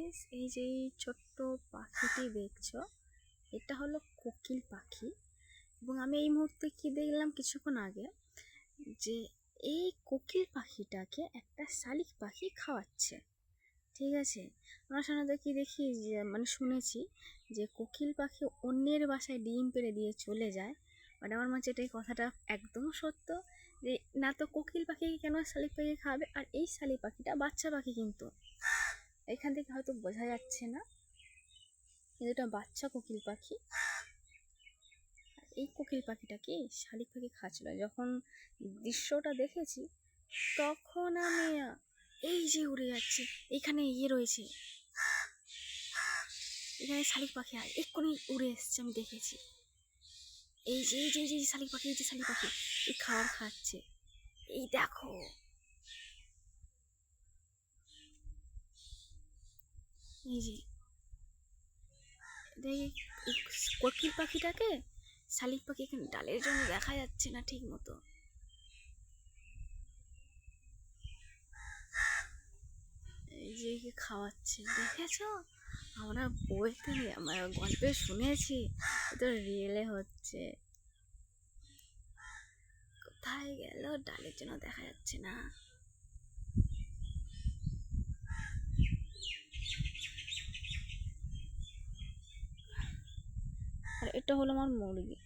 Guys, এই যে এই ছোট্ট পাখিটি দেখছো, এটা হলো কোকিল পাখি। এবং আমি এই মুহূর্তে কি দেখলাম কিছুক্ষণ আগে, যে এই কোকিল পাখিটাকে একটা শালিক পাখি খাওয়াচ্ছে। ঠিক আছে, আমরা সাধারণত কি দেখি, যে মানে শুনেছি যে কোকিল পাখি অন্যের বাসায় ডিম পেড়ে দিয়ে চলে যায়। বাট আমার মনে হচ্ছে এটাই কথাটা একদম সত্য, যে না তো কোকিল পাখিকে কেন শালিক পাখি খাবে। আর এই শালিক পাখিটা বাচ্চা পাখি, কিন্তু এখান থেকে হয়তো বোঝা যাচ্ছে না, কিন্তু এটা বাচ্চা কোকিল পাখি। এই কোকিল পাখিটাকে শালিক পাখি খাচ্ছিল। যখন দৃশ্যটা দেখেছি তখন আমি এই যে উড়ে যাচ্ছে, এখানে রয়েছে, এখানে শালিক পাখি আর এক্ষুনি উড়ে এসছে, আমি দেখেছি। এই যে এই যে এই যে শালিক পাখি, এই যে শালিক পাখি এই খাবার খাচ্ছে, এই দেখো। এই যে কোকিল পাখিটাকে শালিক পাখি এখানে ডালের জন্য দেখা যাচ্ছে না ঠিক মতো। এই যে খাওয়াচ্ছে, দেখেছো? আমরা বইতে, আমরা গল্পে শুনেছি, তো রিয়েলে হচ্ছে। কোথায় গেল? ডালের জন্য দেখা যাচ্ছে না। আর এটা হলো আমার মুরগি।